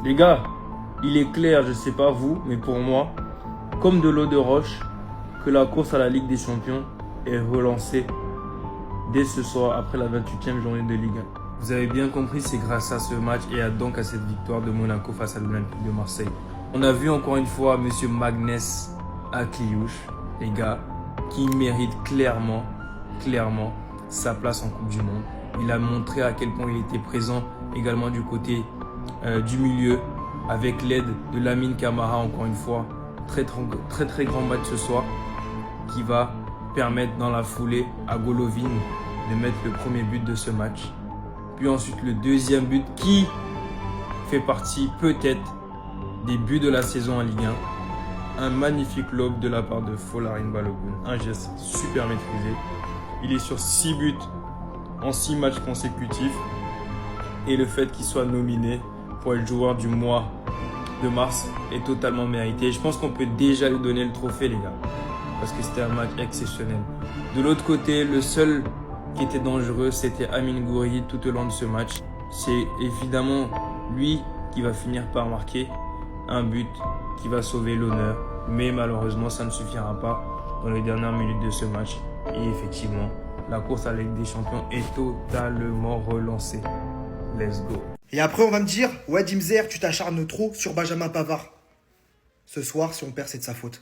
Les gars, il est clair, je ne sais pas vous, mais pour moi, comme de l'eau de roche, que la course à la Ligue des Champions est relancée dès ce soir après la 28e journée de Ligue 1. Vous avez bien compris, c'est grâce à ce match et donc à cette victoire de Monaco face à l'Olympique de Marseille. On a vu encore une fois Monsieur Magnès Akliouche, les gars, qui mérite clairement sa place en Coupe du Monde. Il a montré à quel point il était présent également du côté du milieu avec l'aide de Lamine Camara encore une fois. Très grand match ce soir qui va permettre dans la foulée à Golovin de mettre le premier but de ce match. Puis ensuite le deuxième but qui fait partie peut-être des buts de la saison en Ligue 1. Un magnifique lob de la part de Folarin Balogun. Un geste super maîtrisé. Il est sur 6 buts en 6 matchs consécutifs. Et le fait qu'il soit nominé pour être joueur du mois de mars est totalement mérité. Je pense qu'on peut déjà lui donner le trophée, les gars. Parce que c'était un match exceptionnel. De l'autre côté, le seul qui était dangereux, c'était Amine Gouiri tout au long de ce match. C'est évidemment lui qui va finir par marquer un but qui va sauver l'honneur. Mais malheureusement, ça ne suffira pas dans les dernières minutes de ce match. Et effectivement, la course à la Ligue des Champions est totalement relancée. Let's go. Et après, on va me dire, ouais, Dimzer, tu t'acharnes trop sur Benjamin Pavard. Ce soir, si on perd, c'est de sa faute.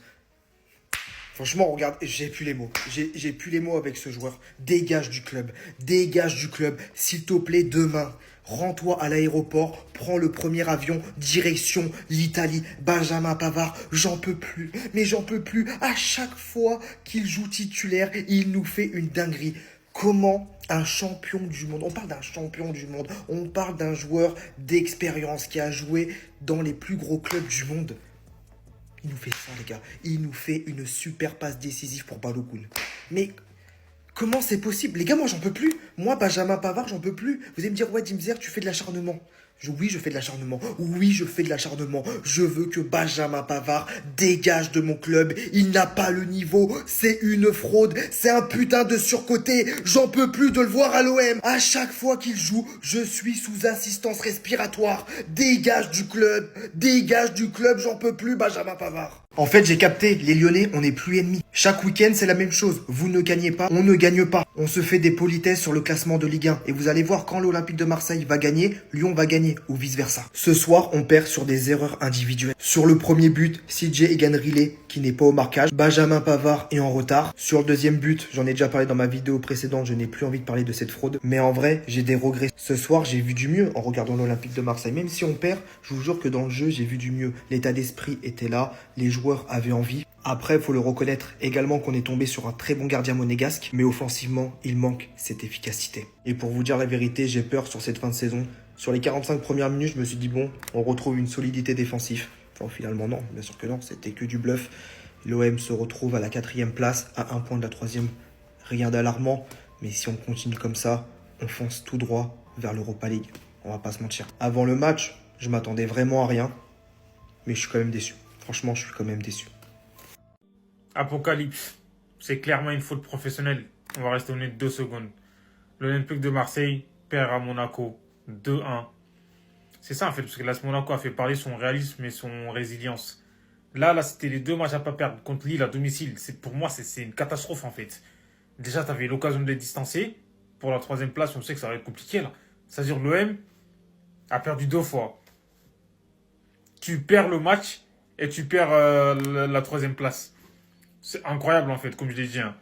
Franchement, regarde, j'ai plus les mots. J'ai plus les mots avec ce joueur. Dégage du club. Dégage du club. S'il te plaît, demain, rends-toi à l'aéroport, prends le premier avion, direction l'Italie. Benjamin Pavard, j'en peux plus. Mais j'en peux plus. À chaque fois qu'il joue titulaire, il nous fait une dinguerie. Comment un champion du monde, on parle d'un champion du monde, on parle d'un joueur d'expérience qui a joué dans les plus gros clubs du monde. Il nous fait ça, les gars. Il nous fait une super passe décisive pour Balogun. Mais comment c'est possible? Les gars, moi, j'en peux plus. Moi, Benjamin Pavard, j'en peux plus. Vous allez me dire, ouais, Dimzer, tu fais de l'acharnement. Oui, je fais de l'acharnement. Oui, je fais de l'acharnement. Je veux que Benjamin Pavard dégage de mon club. Il n'a pas le niveau. C'est une fraude. C'est un putain de surcoté. J'en peux plus de le voir à l'OM. À chaque fois qu'il joue, je suis sous assistance respiratoire. Dégage du club. Dégage du club. J'en peux plus, Benjamin Pavard. En fait, j'ai capté, les Lyonnais, on n'est plus ennemis. Chaque week-end, c'est la même chose. Vous ne gagnez pas, on ne gagne pas. On se fait des politesses sur le classement de Ligue 1. Et vous allez voir, quand l'Olympique de Marseille va gagner, Lyon va gagner, ou vice-versa. Ce soir, on perd sur des erreurs individuelles. Sur le premier but, CJ Eganrile, qui n'est pas au marquage. Benjamin Pavard est en retard. Sur le deuxième but, j'en ai déjà parlé dans ma vidéo précédente, je n'ai plus envie de parler de cette fraude. Mais en vrai, j'ai des regrets. Ce soir, j'ai vu du mieux en regardant l'Olympique de Marseille. Même si on perd, je vous jure que dans le jeu, j'ai vu du mieux. L'état d'esprit était là, les joueurs avaient envie. Après, il faut le reconnaître également qu'on est tombé sur un très bon gardien monégasque, mais offensivement, il manque cette efficacité. Et pour vous dire la vérité, j'ai peur sur cette fin de saison. Sur les 45 premières minutes, je me suis dit, bon, on retrouve une solidité défensive. Enfin, finalement, non, bien sûr que non, c'était que du bluff. L'OM se retrouve à la 4e place, à 1 point de la 3e. Rien d'alarmant, mais si on continue comme ça, on fonce tout droit vers l'Europa League. On va pas se mentir. Avant le match, je m'attendais vraiment à rien, mais je suis quand même déçu. Franchement, je suis quand même déçu. Apocalypse. C'est clairement une faute professionnelle. On va rester honnête 2 secondes. L'Olympique de Marseille perd à Monaco 2-1. C'est ça en fait, parce que là, Monaco a fait parler son réalisme et son résilience. Là, c'était les 2 matchs à pas perdre contre Lille à domicile. Pour moi, c'est une catastrophe en fait. Déjà, tu avais l'occasion de les distancer. Pour la 3e place, on sait que ça va être compliqué là. C'est-à-dire l'OM a perdu 2 fois. Tu perds le match et tu perds la 3e place. C'est incroyable en fait, comme je l'ai dit. Hein.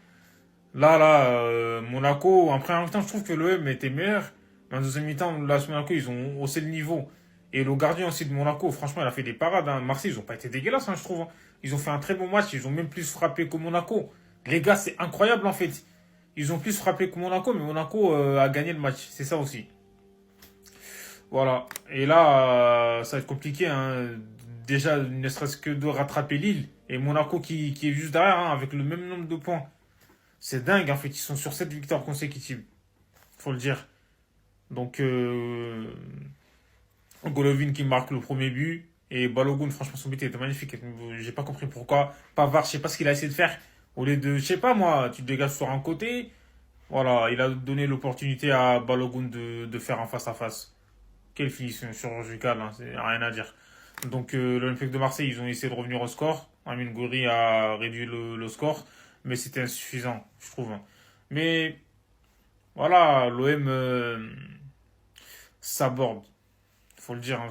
Monaco, en première mi-temps, je trouve que l'OM était meilleur. Mais en deuxième mi-temps, Monaco, ils ont haussé le niveau. Et le gardien aussi de Monaco, franchement, il a fait des parades. Hein. Marseille, ils n'ont pas été dégueulasses, hein, je trouve. Hein. Ils ont fait un très bon match. Ils ont même plus frappé que Monaco. Les gars, c'est incroyable en fait. Ils ont plus frappé que Monaco, mais Monaco a gagné le match. C'est ça aussi. Voilà. Et là, ça va être compliqué. Hein. Déjà, ne serait-ce que de rattraper Lille. Et Monaco qui est juste derrière, hein, avec le même nombre de points. C'est dingue, en fait. Ils sont sur 7 victoires consécutives. Faut le dire. Donc, Golovin qui marque le premier but. Et Balogun, franchement, son but était magnifique. J'ai pas compris pourquoi. Pavard, je sais pas ce qu'il a essayé de faire. Au lieu de, je sais pas moi, tu te dégages sur un côté. Voilà, il a donné l'opportunité à Balogun de faire un face-à-face. Quelle finition chirurgicale, hein, c'est rien à dire. Donc l'Olympique de Marseille, ils ont essayé de revenir au score. Amine Gouiri a réduit le score, mais c'était insuffisant, je trouve. Mais voilà, l'OM s'aborde. Faut le dire, hein,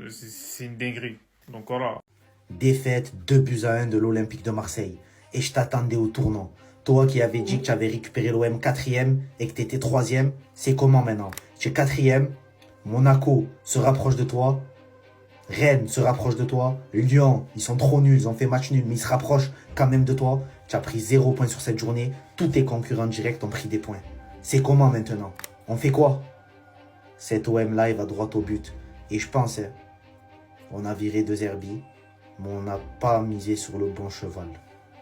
c'est une dinguerie. Donc voilà. Défaite 2-1 de l'Olympique de Marseille. Et je t'attendais au tournant. Toi qui avais dit que tu avais récupéré l'OM 4e et que tu étais 3e, c'est comment maintenant? Tu es 4e, Monaco se rapproche de toi, Rennes se rapproche de toi, Lyon, ils sont trop nuls, ils ont fait match nul, mais ils se rapprochent quand même de toi. Tu as pris 0 points sur cette journée, tous tes concurrents directs ont pris des points. C'est comment maintenant? On fait quoi? Cet OM là, il va droit au but. Et je pense, hein, on a viré De Zerbi, mais on n'a pas misé sur le bon cheval.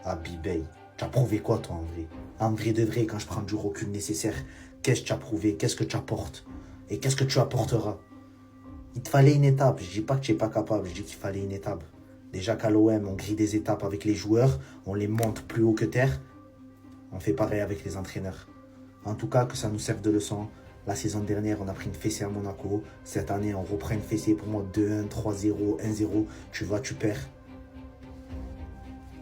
Abibey, tu as prouvé quoi toi en vrai? En vrai de vrai, quand je prends du recul nécessaire, qu'est-ce que tu as prouvé? Qu'est-ce que tu apportes? Et qu'est-ce que tu apporteras? Il te fallait une étape. Je dis pas que tu n'es pas capable, je dis qu'il fallait une étape. Déjà qu'à l'OM, on grille des étapes avec les joueurs, on les monte plus haut que terre. On fait pareil avec les entraîneurs. En tout cas, que ça nous serve de leçon. La saison dernière, on a pris une fessée à Monaco. Cette année, on reprend une fessée pour moi 2-1, 3-0, 1-0. Tu vas, tu perds.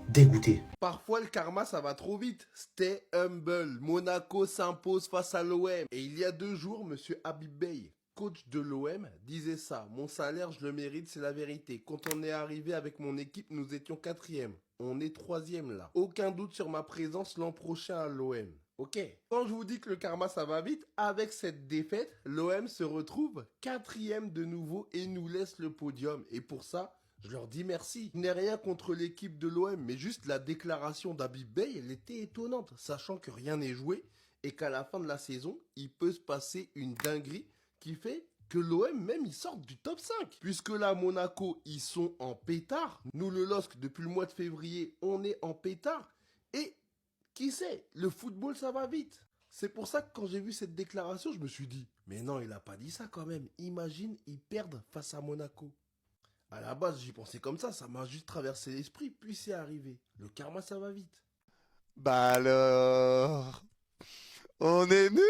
Dégoûté. Parfois, le karma, ça va trop vite. Stay humble. Monaco s'impose face à l'OM. Et il y a 2 jours, monsieur Habib Beye, coach de l'OM, disait ça. Mon salaire, je le mérite, c'est la vérité. Quand on est arrivé avec mon équipe, nous étions 4e. On est 3e là. Aucun doute sur ma présence l'an prochain à l'OM. Ok. Quand je vous dis que le karma, ça va vite, avec cette défaite, l'OM se retrouve 4e de nouveau et nous laisse le podium. Et pour ça, je leur dis merci. Je n'ai rien contre l'équipe de l'OM, mais juste la déclaration d'Habib Beye, elle était étonnante, sachant que rien n'est joué et qu'à la fin de la saison, il peut se passer une dinguerie qui fait que l'OM même ils sortent du top 5. Puisque là, Monaco, ils sont en pétard. Nous, le LOSC, depuis le mois de février, on est en pétard. Et qui sait, le football, ça va vite. C'est pour ça que quand j'ai vu cette déclaration, je me suis dit, mais non, il a pas dit ça quand même. Imagine, ils perdent face à Monaco. À la base, j'y pensais comme ça m'a juste traversé l'esprit, puis c'est arrivé. Le karma, ça va vite. Bah alors, on est nuls.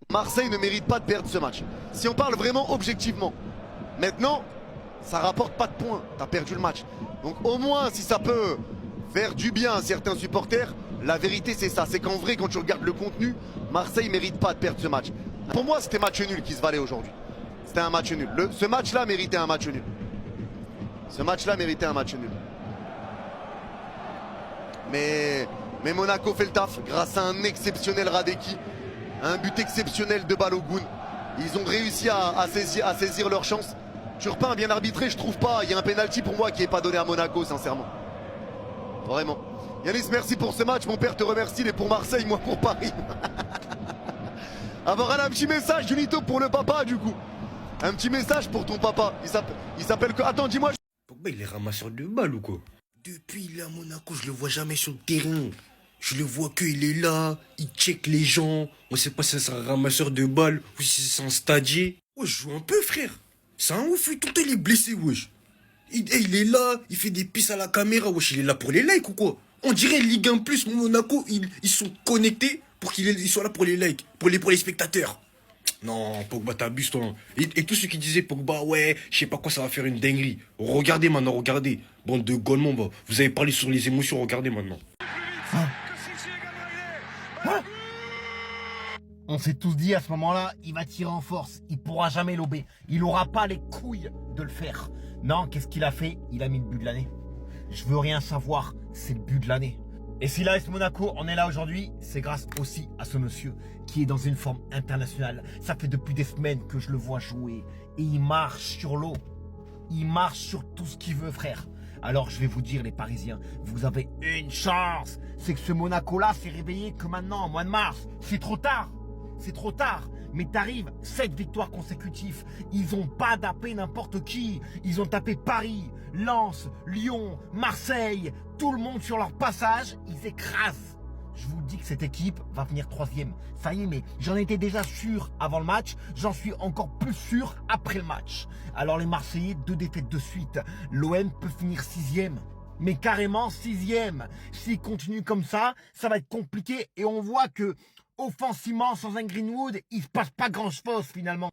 Marseille ne mérite pas de perdre ce match. Si on parle vraiment objectivement. Maintenant, ça rapporte pas de points. T'as perdu le match. Donc au moins, si ça peut faire du bien à certains supporters, la vérité c'est ça. C'est qu'en vrai, quand tu regardes le contenu, Marseille ne mérite pas de perdre ce match. Pour moi, c'était match nul qui se valait aujourd'hui. C'était un match nul. Ce match-là méritait un match nul. Ce match-là méritait un match nul. Mais Monaco fait le taf grâce à un exceptionnel Radeki. Un but exceptionnel de Balogun. Ils ont réussi à saisir leur chance. Turpin bien arbitré, je trouve pas. Il y a un penalty pour moi qui n'est pas donné à Monaco, sincèrement. Vraiment. Yanis, merci pour ce match. Mon père te remercie. Il est pour Marseille, moi pour Paris. Avoir un petit message, Junito, pour le papa, du coup. Un petit message pour ton papa. Il s'appelle que... Attends, dis-moi. Pogba, il est ramasseur de balles ou quoi? Depuis il est à Monaco, je le vois jamais sur le terrain. Je le vois qu'il est là, il check les gens. On sait pas si c'est un ramasseur de balles ou si c'est un stadier. Wesh, joue un peu, frère. C'est un ouf, tout il est blessé, wesh. Il est là, il fait des pisses à la caméra, wesh, il est là pour les likes ou quoi? On dirait Ligue 1 Plus, Monaco, ils sont connectés pour qu'ils soient là pour les likes, pour les spectateurs. Non, Pogba, t'abuses, toi. Et tous ceux qui disaient, Pogba, ouais, je sais pas quoi, ça va faire une dinguerie. Regardez maintenant, regardez. Bande de golemons, bah. Vous avez parlé sur les émotions, regardez maintenant. On s'est tous dit à ce moment-là, il va tirer en force, il pourra jamais lober, il aura pas les couilles de le faire. Non, qu'est-ce qu'il a fait? Il a mis le but de l'année. Je veux rien savoir, c'est le but de l'année. Et si l'AS Monaco en est là aujourd'hui, c'est grâce aussi à ce monsieur qui est dans une forme internationale. Ça fait depuis des semaines que je le vois jouer et il marche sur l'eau. Il marche sur tout ce qu'il veut, frère. Alors je vais vous dire, les Parisiens, vous avez une chance. C'est que ce Monaco-là s'est réveillé que maintenant, en mois de mars. C'est trop tard. C'est trop tard. Mais t'arrives, 7 victoires consécutives. Ils ont pas tapé n'importe qui. Ils ont tapé Paris, Lens, Lyon, Marseille. Tout le monde sur leur passage, ils écrasent. Je vous dis que cette équipe va venir 3e. Ça y est, mais j'en étais déjà sûr avant le match. J'en suis encore plus sûr après le match. Alors les Marseillais, 2 défaites de suite. L'OM peut finir 6e. mais carrément 6e. S'il continue comme ça va être compliqué. Et on voit que offensivement, sans un Greenwood, il se passe pas grand-chose finalement.